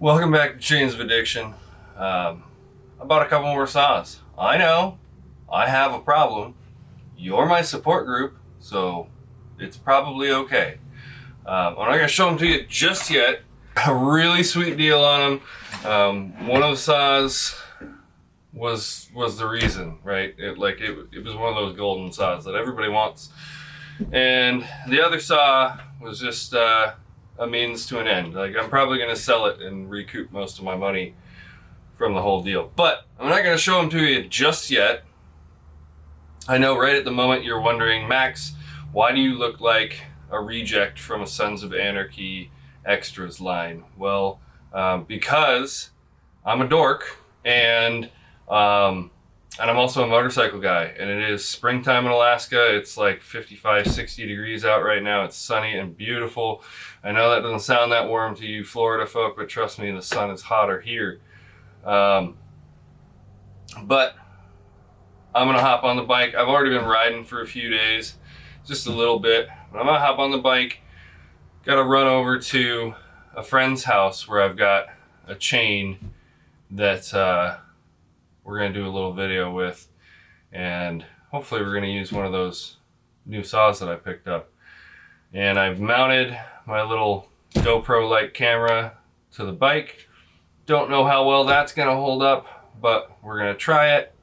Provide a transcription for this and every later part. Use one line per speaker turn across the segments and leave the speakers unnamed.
Welcome back to Chainsawfaddiction. I bought a couple more saws. I know, I have a problem. You're my support group, so it's probably okay. I'm not gonna show them to you just yet. A really sweet deal on them. One of the saws was the reason, right? It was one of those golden saws that everybody wants. And the other saw was just a means to an end. Like, I'm probably gonna sell it and recoup most of my money from the whole deal. But I'm not gonna show them to you just yet. I know right at the moment you're wondering, Max, why do you look like a reject from a Sons of Anarchy Extras line? Well, because I'm a dork and I'm also a motorcycle guy, and it is springtime in Alaska. It's like 55, 60 degrees out right now. It's sunny and beautiful. I know that doesn't sound that warm to you Florida folk, but trust me, the sun is hotter here. But I'm gonna hop on the bike. I've already been riding for a few days, just a little bit. But I'm gonna hop on the bike. Gotta run over to a friend's house where I've got a chain that we're gonna do a little video with, and hopefully we're gonna use one of those new saws that I picked up. And I've mounted my little GoPro-like camera to the bike. Don't know how well that's gonna hold up, but we're gonna try it.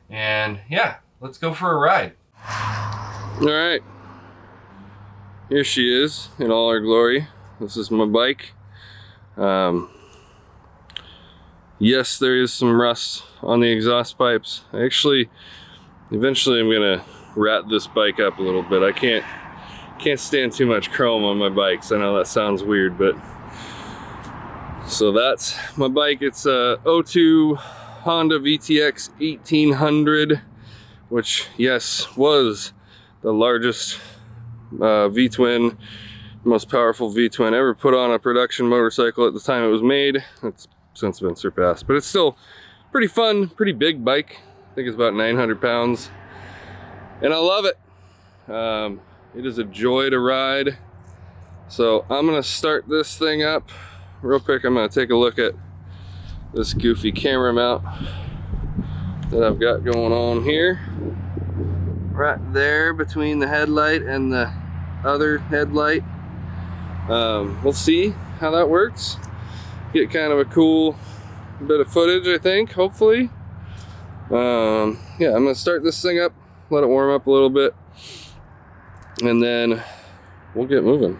And yeah, let's go for a ride. All right, here she is in all her glory. This is my bike. Yes, there is some rust on the exhaust pipes. Eventually I'm gonna rat this bike up a little bit. I can't stand too much chrome on my bikes. I know that sounds weird, but so that's my bike. It's a 02 Honda VTX 1800, which, yes, was the largest V-twin, most powerful V-twin ever put on a production motorcycle at the time it was made. It's since been surpassed, but it's still pretty fun, pretty big bike. I think it's about 900 pounds, and I love it. It is a joy to ride. So I'm gonna start this thing up real quick. I'm gonna take a look at this goofy camera mount that I've got going on here. Right there between the headlight and the other headlight. We'll see how that works. Get kind of a cool bit of footage, I think, hopefully. Yeah, I'm gonna start this thing up, let it warm up a little bit, and then we'll get moving.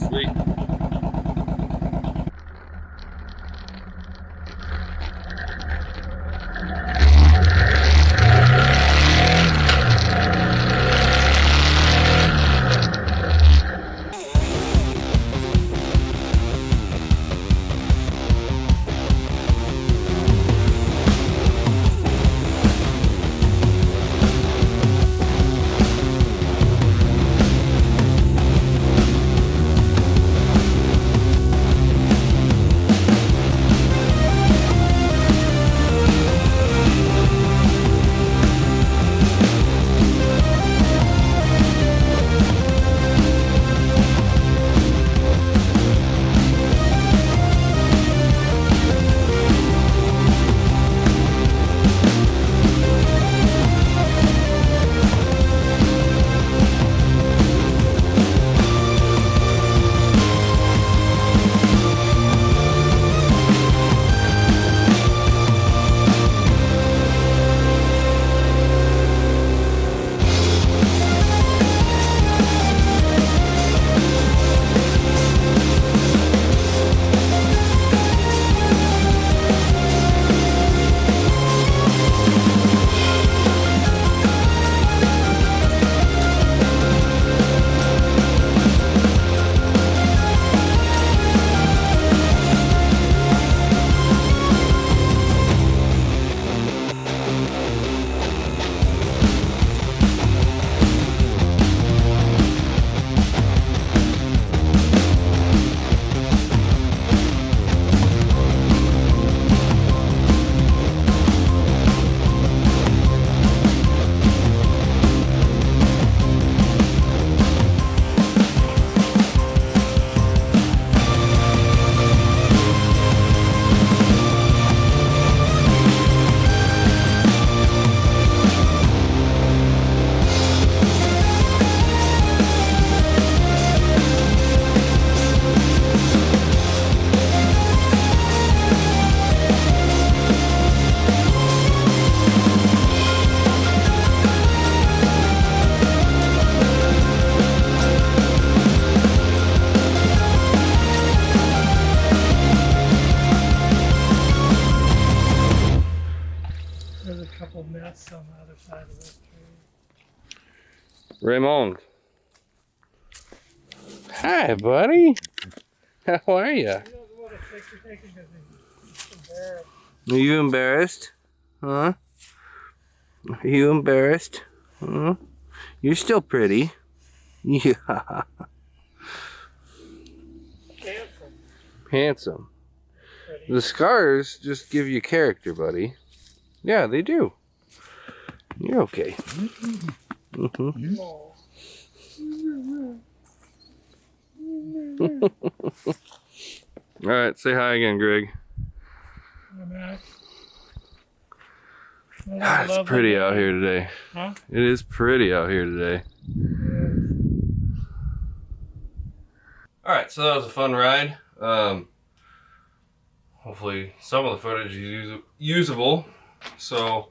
Sweet.
That's on the other side of this tree.
Raymond. Hi, buddy. How are you?
He doesn't want to take the picture because he's embarrassed.
Are you embarrassed? Huh? Are you embarrassed? Huh? You're still pretty. Yeah.
Handsome.
Handsome.
Pretty.
The scars just give you character, buddy. Yeah, they do. You're okay. Mm-hmm.
Oh.
All right, say hi again, Greg.
Max.
God, it's pretty out here today.
Huh?
It is pretty out here today. All right, so that was a fun ride. Hopefully some of the footage is usable. So,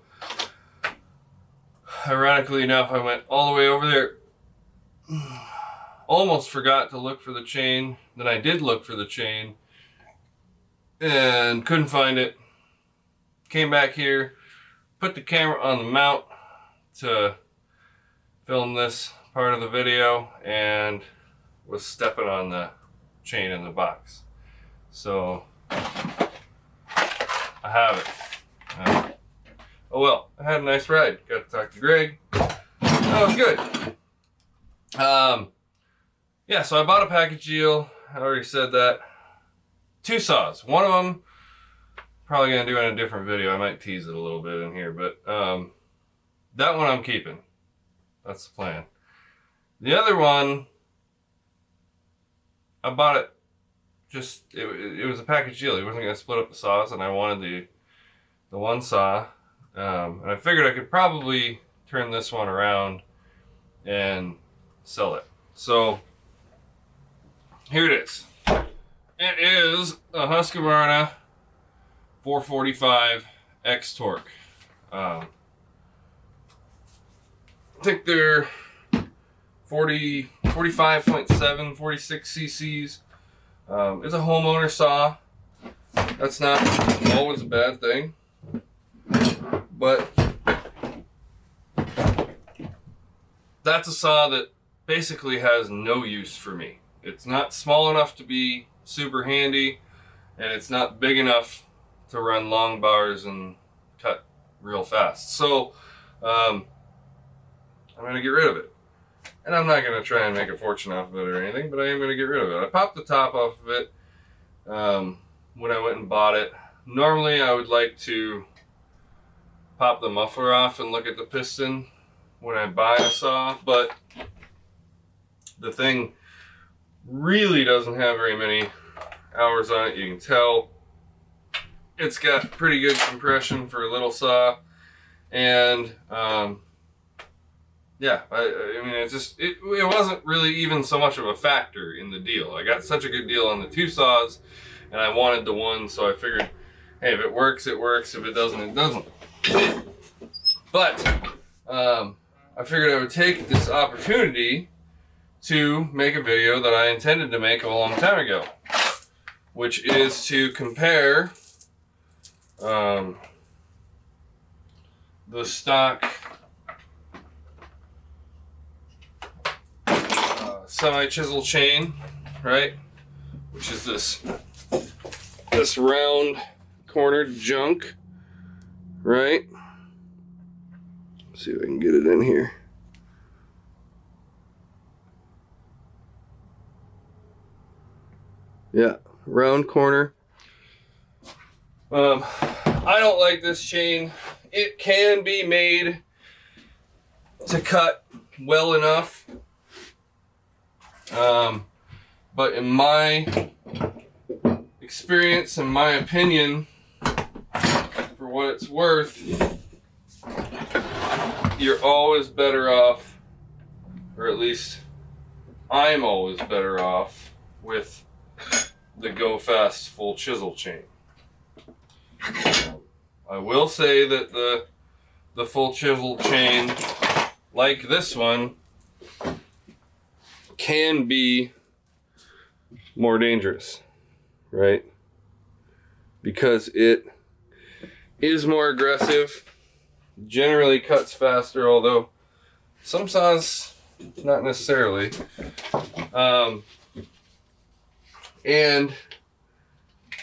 ironically enough, I went all the way over there. Almost forgot to look for the chain. Then I did look for the chain and couldn't find it. Came back here, put the camera on the mount to film this part of the video, and was stepping on the chain in the box. So I have it. Oh well, I had a nice ride. Got to talk to Greg. That was good. Yeah, so I bought a package deal. I already said that. 2 saws. One of them, probably gonna do in a different video. I might tease it a little bit in here, but that one I'm keeping. That's the plan. The other one, I bought it just, it was a package deal. He wasn't gonna split up the saws, and I wanted the one saw. And I figured I could probably turn this one around and sell it. So here it is. It is a Husqvarna 445 X Torque. I think they're 45.7, 46 cc's. It's a homeowner saw. That's not always a bad thing. But that's a saw that basically has no use for me. It's not small enough to be super handy, and it's not big enough to run long bars and cut real fast. So I'm gonna get rid of it. And I'm not gonna try and make a fortune off of it or anything, but I am gonna get rid of it. I popped the top off of it when I went and bought it. Normally I would like to pop the muffler off and look at the piston when I buy a saw, but the thing really doesn't have very many hours on it. You can tell it's got pretty good compression for a little saw, and yeah, I mean, it wasn't really even so much of a factor in the deal. I got such a good deal on the 2 saws, and I wanted the one, so I figured, hey, if it works, it works. If it doesn't, it doesn't. But I figured I would take this opportunity to make a video that I intended to make a long time ago, which is to compare the stock Semi-Chisel chain, right? Which is this round cornered junk, right? Let's see if I can get it in here. Yeah, round corner. I don't like this chain. It can be made to cut well enough. But in my experience and my opinion, for what it's worth, you're always better off, or at least I'm always better off, with the Go Fast Full-Chisel chain. I will say that the Full-Chisel chain, like this one, can be more dangerous, right? Because it is more aggressive generally cuts faster, although some saws not necessarily. And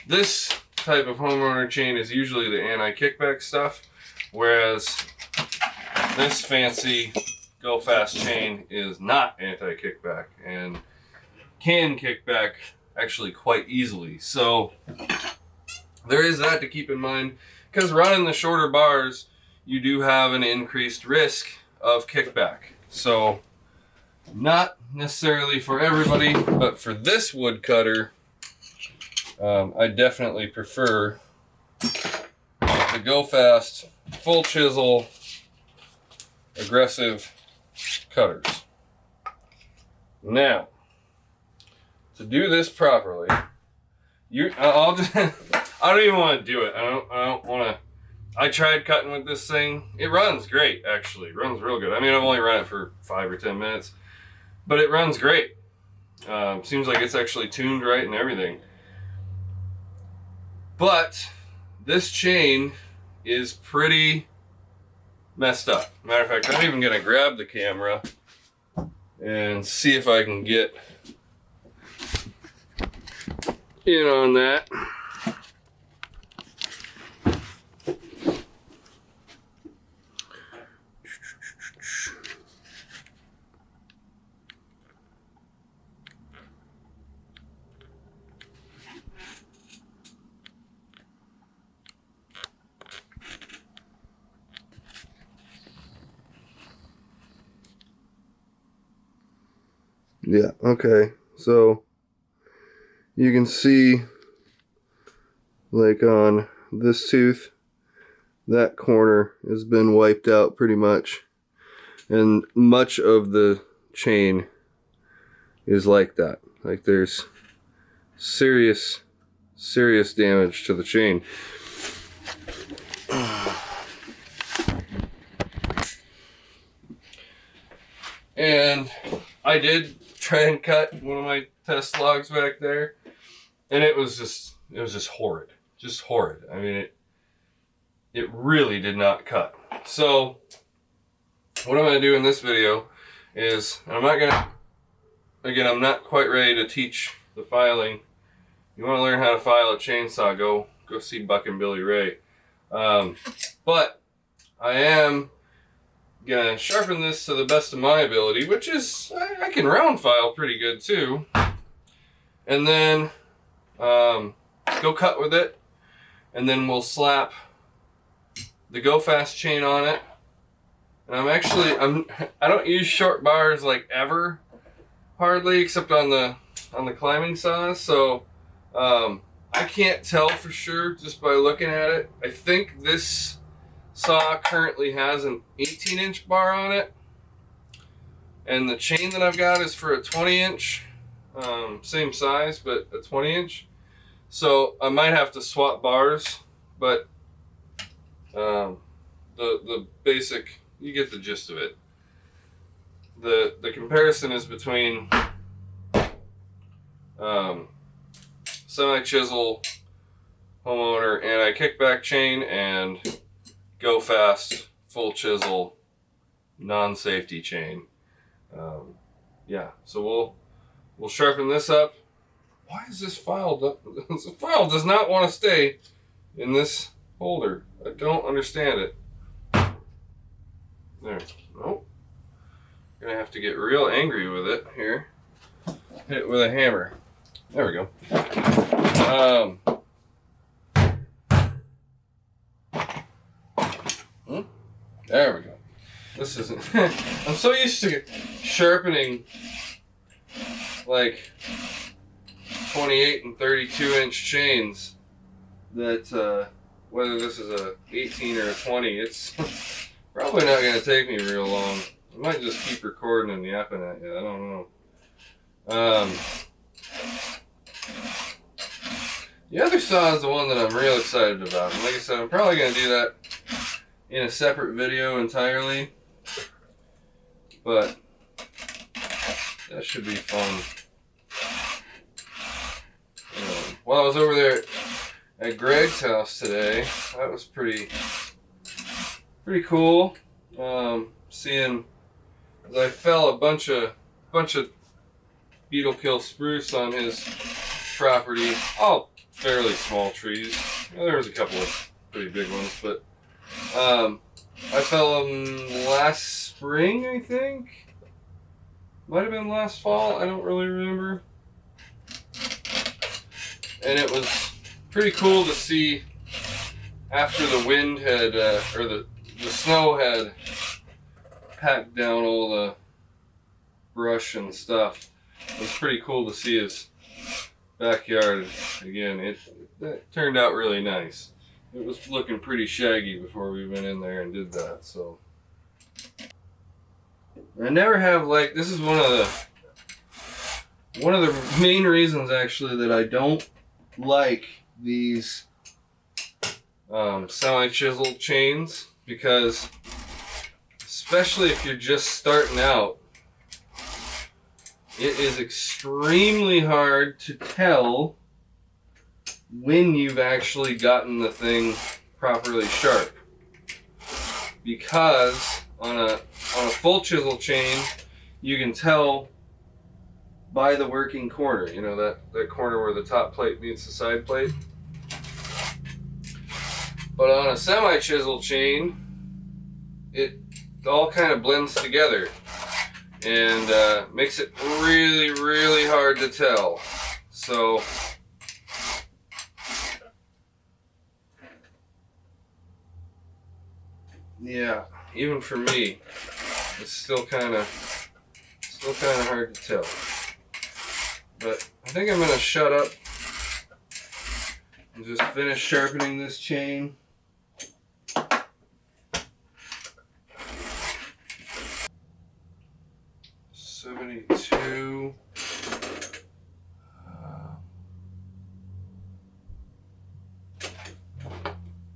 this type of homeowner chain is usually the anti-kickback stuff, whereas this fancy go fast chain is not anti-kickback and can kick back actually quite easily. So there is that to keep in mind, because running the shorter bars, you do have an increased risk of kickback. So not necessarily for everybody, but for this woodcutter, I definitely prefer the go fast, full chisel, aggressive cutters. Now, to do this properly, I'll just I don't even want to do it. I don't want to. I tried cutting with this thing. It runs great, actually. It runs real good. I mean, I've only run it for 5 or 10 minutes, but it runs great. Seems like it's actually tuned right and everything. But this chain is pretty messed up. Matter of fact, I'm even gonna grab the camera and see if I can get in on that. Yeah, okay. So you can see, like on this tooth, that corner has been wiped out pretty much. And much of the chain is like that. Like there's serious damage to the chain. And I did try and cut one of my test logs back there, and it was just horrid. Just horrid. I mean, it really did not cut. So what I'm going to do in this video is, I'm not quite ready to teach the filing. You want to learn how to file a chainsaw, go see Buck and Billy Ray. But I am gonna sharpen this to the best of my ability, which is, I can round file pretty good too. And then go cut with it, and then we'll slap the go fast chain on it. And I don't use short bars like ever, hardly, except on the climbing saws. So I can't tell for sure just by looking at it. I think this saw currently has an 18-inch bar on it, and the chain that I've got is for a 20-inch, same size but a 20-inch. So I might have to swap bars, but the basic, you get the gist of it. The comparison is between Semi-Chisel homeowner anti-kickback chain and go fast full chisel non-safety chain. Yeah, so we'll sharpen this up. Why is this file? This file does not want to stay in this holder. I don't understand it. There. Nope. Gonna have to get real angry with it here. Hit it with a hammer. There we go. There we go. This isn't. I'm so used to sharpening like 28 and 32-inch chains that whether this is a 18 or a 20, it's probably not going to take me real long. I might just keep recording and yapping at you. I don't know. The other saw is the one that I'm real excited about. And like I said, I'm probably going to do that in a separate video entirely. But that should be fun. While I was over there at Greg's house today, that was pretty pretty cool. Seeing as I fell a bunch of beetle kill spruce on his property, all fairly small trees. There was a couple of pretty big ones, but I fell them last spring, I think. Might have been last fall, I don't really remember. And it was pretty cool to see after the wind had, or the snow had packed down all the brush and stuff. It was pretty cool to see his backyard again. It turned out really nice. It was looking pretty shaggy before we went in there and did that, so. I never have, like, this is one of the main reasons actually that I don't like these semi-chisel chains, because especially if you're just starting out, it is extremely hard to tell when you've actually gotten the thing properly sharp, because on a full chisel chain you can tell by the working corner, you know, that corner where the top plate meets the side plate. But on a semi-chisel chain, it all kind of blends together and makes it really, really hard to tell. So yeah, even for me, it's still kind of hard to tell. But I think I'm gonna shut up and just finish sharpening this chain. $72.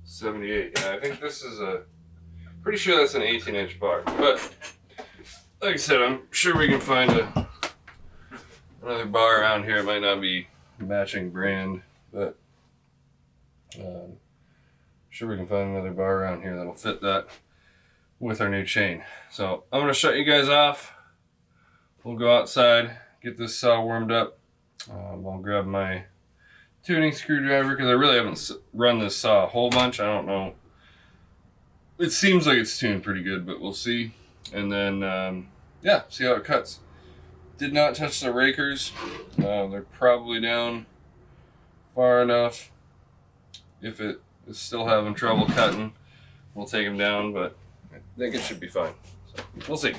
78. Yeah, I think this is pretty sure that's an 18-inch bar. But like I said, I'm sure we can find another bar around here. It might not be matching brand, but sure we can find another bar around here that'll fit that with our new chain. So I'm gonna shut you guys off. We'll go outside, get this saw warmed up. I'll grab my tuning screwdriver because I really haven't run this saw a whole bunch. I don't know. It seems like it's tuned pretty good, but we'll see. And then, yeah, see how it cuts. Did not touch the rakers. They're probably down far enough. If it is still having trouble cutting, we'll take them down, but I think it should be fine. So we'll see.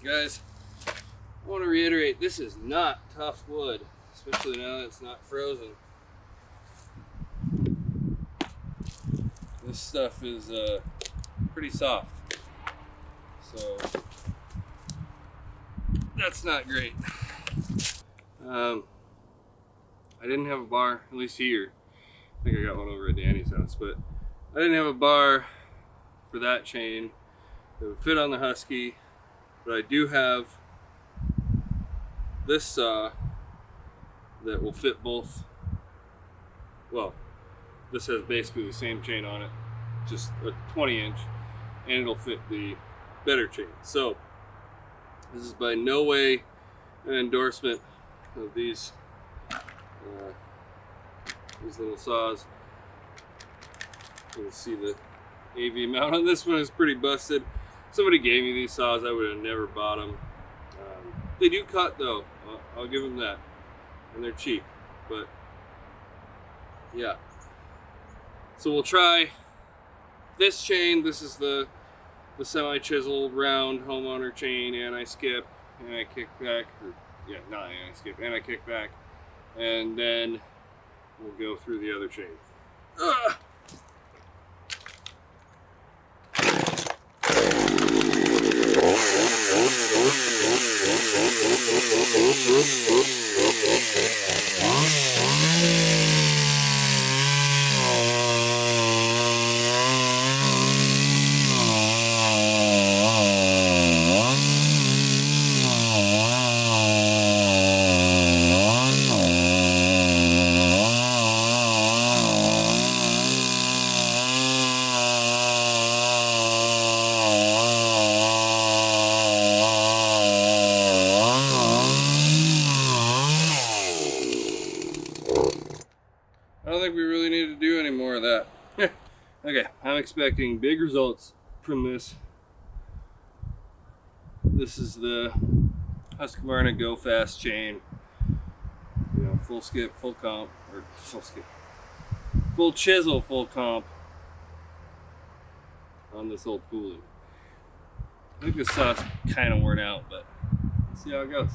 Guys, I want to reiterate, this is not tough wood, especially now that it's not frozen. This stuff is pretty soft, so that's not great. I didn't have a bar, at least here. I think I got one over at Danny's house, but I didn't have a bar for that chain that would fit on the Husky. But I do have this saw that will fit both. Well, this has basically the same chain on it, just a 20-inch, and it'll fit the better chain. So this is by no way an endorsement of these little saws. You can see the AV mount on this one is pretty busted. Somebody gave me these saws, I would have never bought them. They do cut though, I'll give them that, and they're cheap. But yeah, so we'll try this chain. This is the semi-chiseled round homeowner chain, anti-skip, anti-kickback, or yeah, not anti-skip, anti-kickback, and then we'll go through the other chain. Ugh. I don't think we really need to do any more of that. Okay, I'm expecting big results from this. This is the Husqvarna Go Fast chain. You know, full skip, full comp, or full skip, full chisel, full comp on this old pulley. I think this saw's kind of worn out, but let's see how it goes.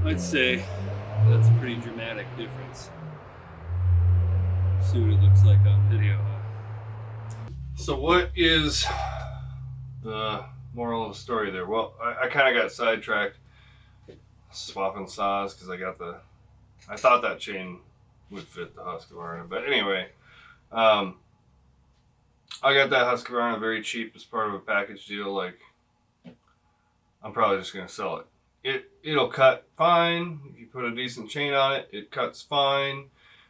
I'd say that's a pretty dramatic difference. See what it looks like on video, huh? So what is the moral of the story there? Well, I kind of got sidetracked swapping saws because I thought that chain would fit the Husqvarna. But anyway, I got that Husqvarna very cheap as part of a package deal. Like, I'm probably just going to sell it. It'll cut fine. If you put a decent chain on it, it cuts fine,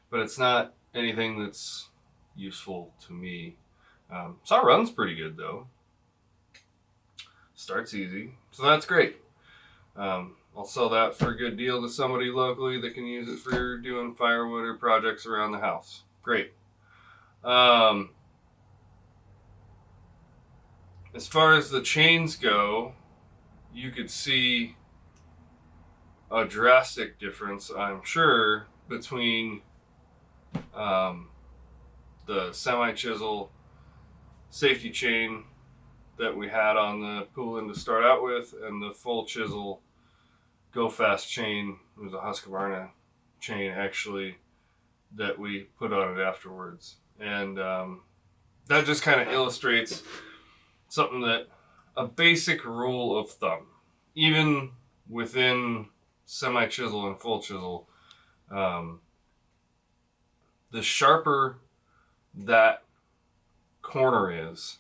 but it's not anything that's useful to me. Saw runs pretty good though. Starts easy, so that's great. I'll sell that for a good deal to somebody locally that can use it for doing firewood or projects around the house. Great. As far as the chains go, you could see a drastic difference, I'm sure, between the semi-chisel safety chain that we had on the pull-in to start out with and the full chisel Go Fast chain. It was a Husqvarna chain actually that we put on it afterwards. And that just kind of illustrates something that a basic rule of thumb, even within semi-chisel and full chisel, the sharper that corner is,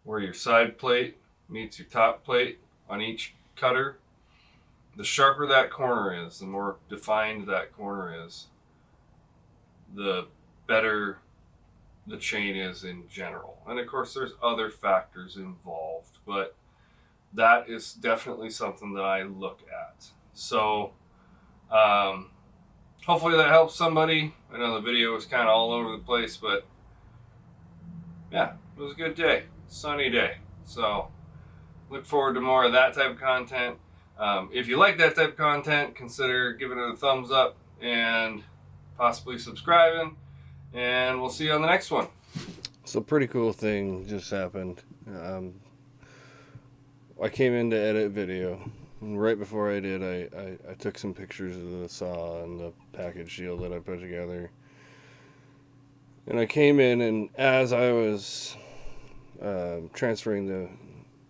where your side plate meets your top plate on each cutter, the sharper that corner is, the more defined that corner is, the better the chain is in general. And of course, there's other factors involved, but that is definitely something that I look at. So, hopefully that helps somebody. I know the video was kind of all over the place, but yeah, it was a good day, sunny day. So, look forward to more of that type of content. If you like that type of content, consider giving it a thumbs up and possibly subscribing. And we'll see you on the next one. So, pretty cool thing just happened. I came in to edit video. And right before I did, I took some pictures of the saw and the package deal that I put together. And I came in, and as I was transferring the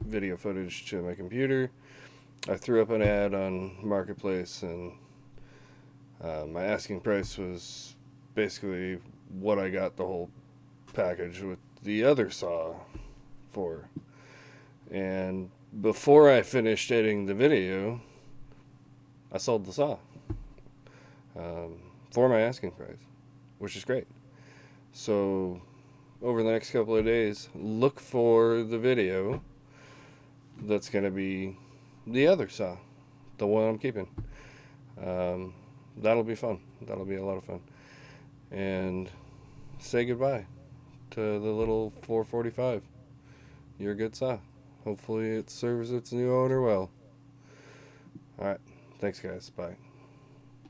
video footage to my computer, I threw up an ad on Marketplace, and my asking price was basically what I got the whole package with the other saw for. And before I finished editing the video, I sold the saw for my asking price, which is great. So over the next couple of days, look for the video that's going to be the other saw, the one I'm keeping. That'll be fun. That'll be a lot of fun. And say goodbye to the little 445. You're a good saw. Hopefully it serves its new owner well. Alright, thanks guys, bye.